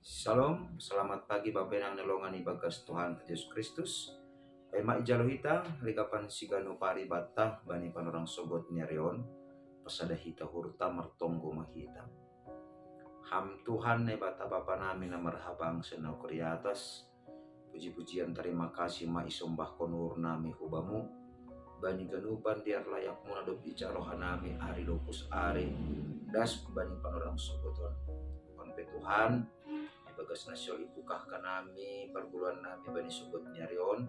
Shalom, selamat pagi Bapak yang nelongan ibagas Tuhan Yesus Kristus. Ema ijalohita, rikapan sigano pari bata, bani panorang sogot nyarion, pasada hita hurta mertonggo mahita. Ham Tuhan ne bata Bapa nami na marhabang senau atas. Puji-pujian terima kasih ma isombah konur nami hubamu. Bani ganupan diar layak munadop ijalohan nami ari lopus ari. Das bani panorang sogoton. Konpe Tuhan, bagas nasyol ibukah ka nami perguluan nami bani sugot nyarion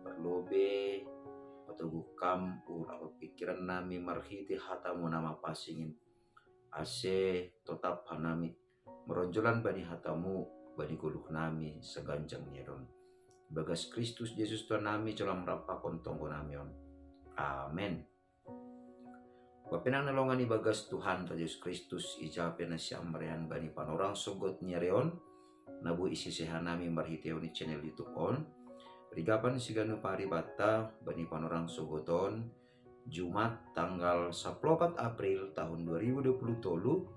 perlobe patuguh kam ura pikiran nami marhiti hatamu nama pasingin ase tetap hanami meronjolan bani hatamu bani guluh nami seganjang nyeron bagas Kristus Yesus Tuhan nami colam rapakon tonggo namion. Amen. Bapenang nalongan ibagas Tuhan Yesus Kristus ijape na siamrean bani panorang sogot nyarion nabu isi sehanami marhiteo ni channel YouTube on. Rigapan sigano pari bata bani panorang sogoton Jumat tanggal 14 April tahun 2020 tolu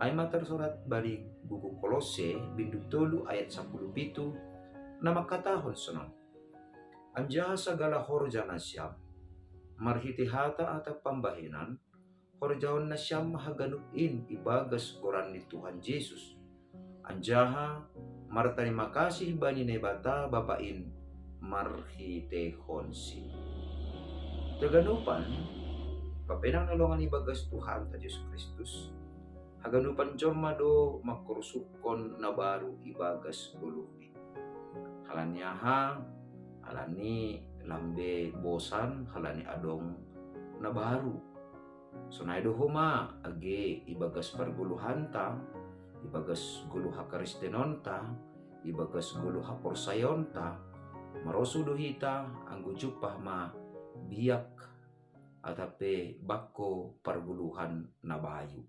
ay mater surat bari buku Kolose bindu tolu ayat 10 pitu nama katahon sonon anjaha sagala horja nasyam marhiti hata atap pambahinan horjaon nasyam mahaganuin ibagas koran ni Tuhan Yesus anjaha martarima kasih bani nebata bapain marhitehonsi. Taganupan, papenang nalongan ibagas Tuhan Yesus Kristus. Haganupan jorma do makursukon na baru ibagas guluhni. Halanyaha, halani lambe bosan, halani adong na baru. Sunay do huma age ibagas perguluhanta, ibagas guluha karistenonta, ibagas guluha porsayonta, marosuduhita anggo jupah ma biyak atape bako parguluhan na bayu.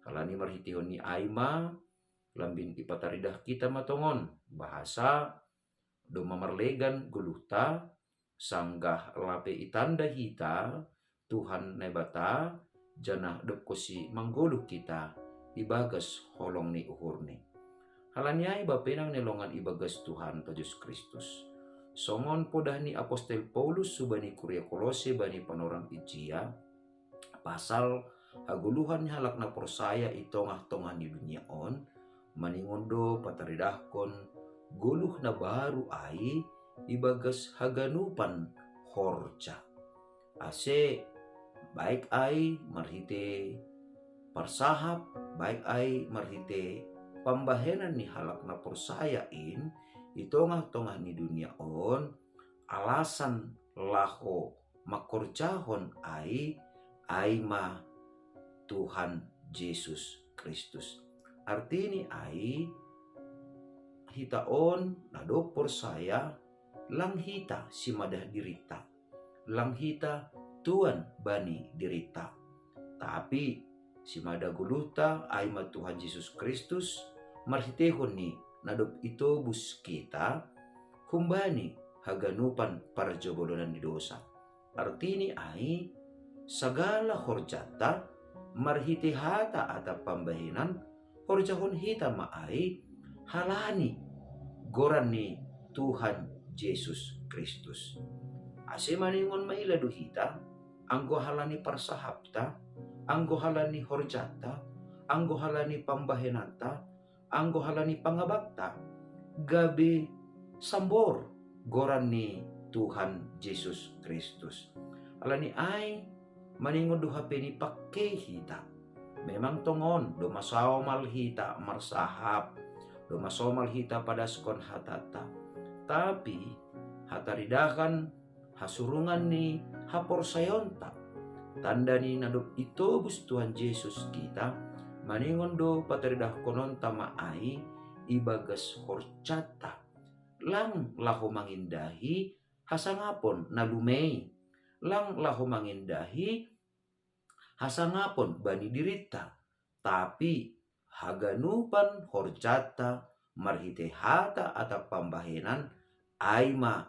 Kalani marhitihon ni aima lambin ipataridah kita matongon bahasa do mamarlegan guluhta sanggah lape itanda hita Tuhan nebata janah dopkosi mangguluh kita ibagas holong ni uhurni. Halanyai bapenang nelongan ibagas Tuhan Yesus Kristus. Songon podah ni Apostel Paulus subani Kuria Kolose bani panorang ijia pasal haguluhan halak na persaya itongah-tongah di dunia on maningondo pataridahkon guluh na baru ai ibagas haganupan horja. Ase baik ai marhite parsahap, baik ai marhite pambahenan ni halak na persayain itongah-tongah ni dunia on alasan laho makorjahon ai ma Tuhan Yesus Kristus. Artini ai hita on nado persaya lang hita si madah dirita, lang hita Tuhan bani dirita. Tapi si madaguluta ay ma Tuhan Yesus Kristus marhitehon ni nadop ito bus kita humbani haganupan para jobolonan di dosa. Artini ay sagala horjata marhitihata atap pambahinan horjahon hita maay halani goran ni Tuhan Yesus Kristus. Ase maningon mailadu hita anggo halani parsahapta, anggo halani horjata, anggo halani pambahenanta, anggo halani pangabakta, gabi sambor goran ni Tuhan Yesus Kristus. Alani ay maningon do hapeni pakke hita. Memang tongon do masawamal hita marsahap, do masawamal hita pada skon hatata. Tapi hataridakan hasurungan ni haporsayonta tanda ni nadop ito bus Tuhan Yesus kita maningon do pataridah konon tama ai ibagas horcata lang laho mangindahi hasangapon nalumei lang laho mangindahi hasangapon bani dirita tapi haganupan horcata marhite hata atap pambahenan aima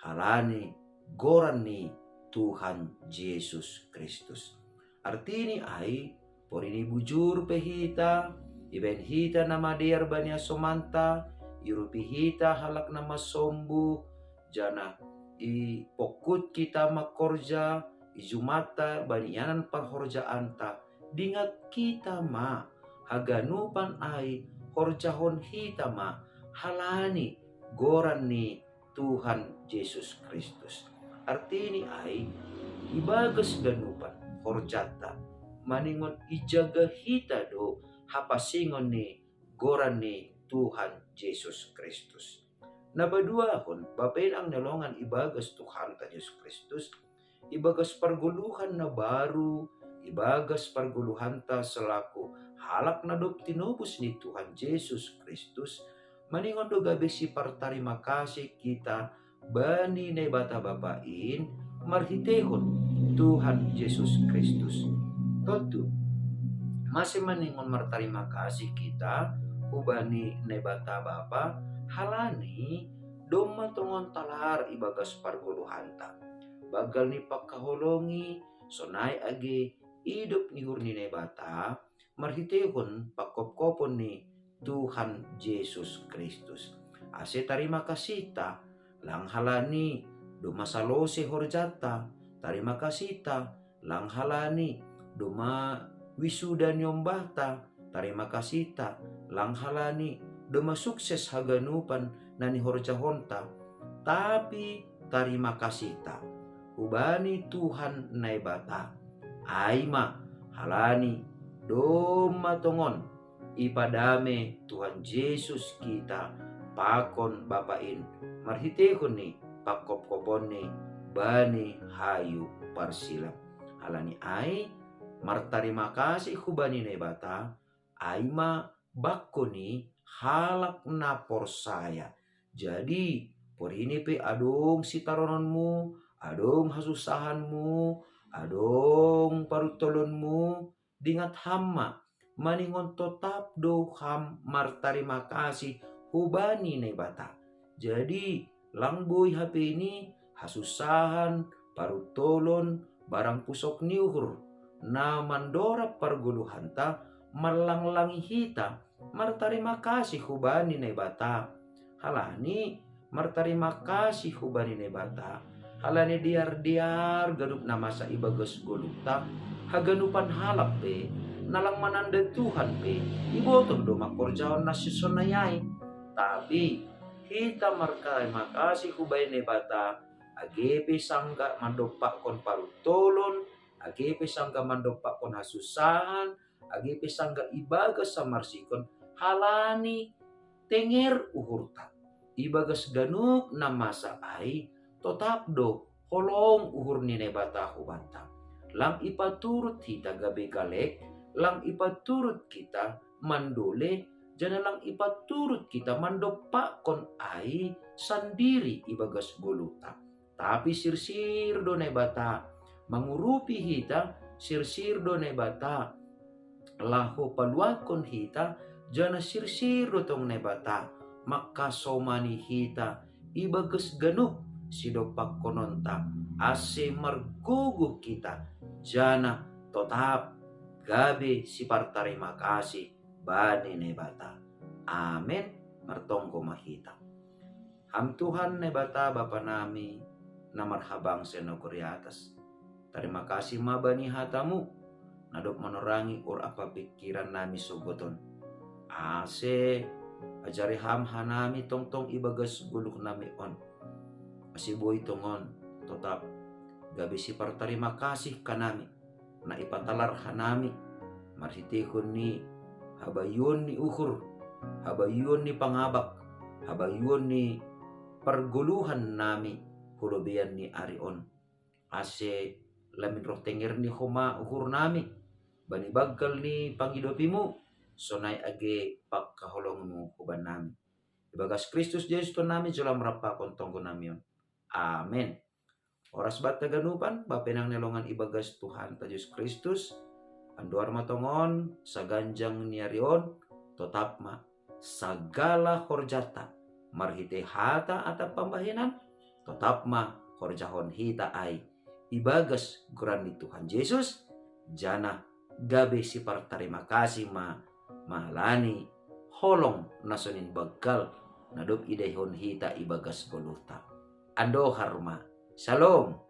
halani goran ni Tuhan Yesus Kristus. Artini ay porini bujur pehita Iben hita nama dear bania somanta, irupi hita halak nama sombu, jana i pokut kita makorja, i jumata banianan panghorja anta, dingat kita ma, haganupan ai, horjahon hita ma, halani, goran ni Tuhan Yesus Kristus. Artini ai, ibagas ganupan, horjata, maningon ijaga hita do, hapasingon ni goran ni Tuhan Yesus Kristus. Nabadua hon, bapain ang nalongan ibagas Tuhan ta Yesus Kristus, ibagas parguluhan na baru, ibagas parguluhan ta selaku halak na dop tinubos ni Tuhan Yesus Kristus, maningon do gabi si partarima kasih kita bani na bata bapain, marhitehon Tuhan Yesus Kristus. Totu, masih maningon martarima kasih kita ubani nebata bapa halani doma tongon talar ibagas parguluhanta bagal ni pakaholongi sonai age hidup ni hurni nebata marhitehon pakop-kopon ni Tuhan Yesus Kristus. Ase tarima kasih ta lang halani doma salose horjata, tarima kasih ta lang halani doma wisuda nyombata, tarima kasih ta lang halani doma sukses haganupan nani horjahonta, tapi tarima kasih ta ubani Tuhan naibata aima halani doma tongon ipadame Tuhan Yesus kita pakon bapain marhitehon ni pakop-kopon ni bani hayu parsilap halani ai martarima kasih hubani nebata aima bakko ni halak na porsaya. Jadi por ini pe adong sitarononmu, adong hasusahanmu, adong parutolonmu dingat hamma maningon tetap do ham martarima kasih hubani nebata. Jadi langboy HP ini hasusahan parutolon barang pusok niuhur na mandora parguluhanta malanglangi hita martarima kasih hubani nebata halani martarima kasih hubani nebata halani diar gadup nama sa ibagas goluta haganupan halap pe nalang mananda Tuhan pe ibotong do makorjaon na sisonayay tapi hita martarima kasih hubani nebata agepe sangga mandopak kon parutolon agepe sangga mandopak kon hasusahan, agepe sangga ibagas samarsikon halani tenger uhurta. Ibagas ganuk na masa ay totap do holong uhur ni nebata hubanta. Lang ipaturut kita gabi galek, lang ipaturut kita mandole, jana lang ipaturut kita mandopak kon ay sandiri ibagas goluta. Tapi sirsir do nebata mangurupi hita sirsir do nebata laho paluakon hita jana sirsir do tong nebata makasomani hita ibagas ganuk sidopak kononta ase marguguh kita jana tetap gabi si partarima kasih bani nebata. Amen martongko mahita. Ham Tuhan nebata Bapa nami na marhabang senogori atas. Terima kasih mabani hatamu nadop menorangi or apa pikiran nami sogoton. Ase ajari ham hanami tongtong ibagas guluk nami on. Asiboy tongon tetap gabi si partarima kasih kanami na ipatalar hanami marhitehon ni habayon ni uhur, habayon ni pangabak, habayon ni perguluhan nami hulubian ni arion. Ase lamin roh tenger ni homa uhur nami bani baggal ni pangidopimu sonay age pagkaholongmu huban nami. Ibagas Kristus Yesus to nami julam rapa kontongko nami yon. Amen. Oras bat taganupan bapenang nelongan ibagas Tuhan ta Yesus Kristus anduar matongon sa ganjang niarion tetap ma sagala horjata marhite hata atap pambahinan tetap ma horjahon hita ay ibagas guran ni Tuhan Yesus jana gabe si partarima kasih ma mahalani holong nasonin bagkal nadup idayhon hita ibagas boluta. Ando harma. Shalom.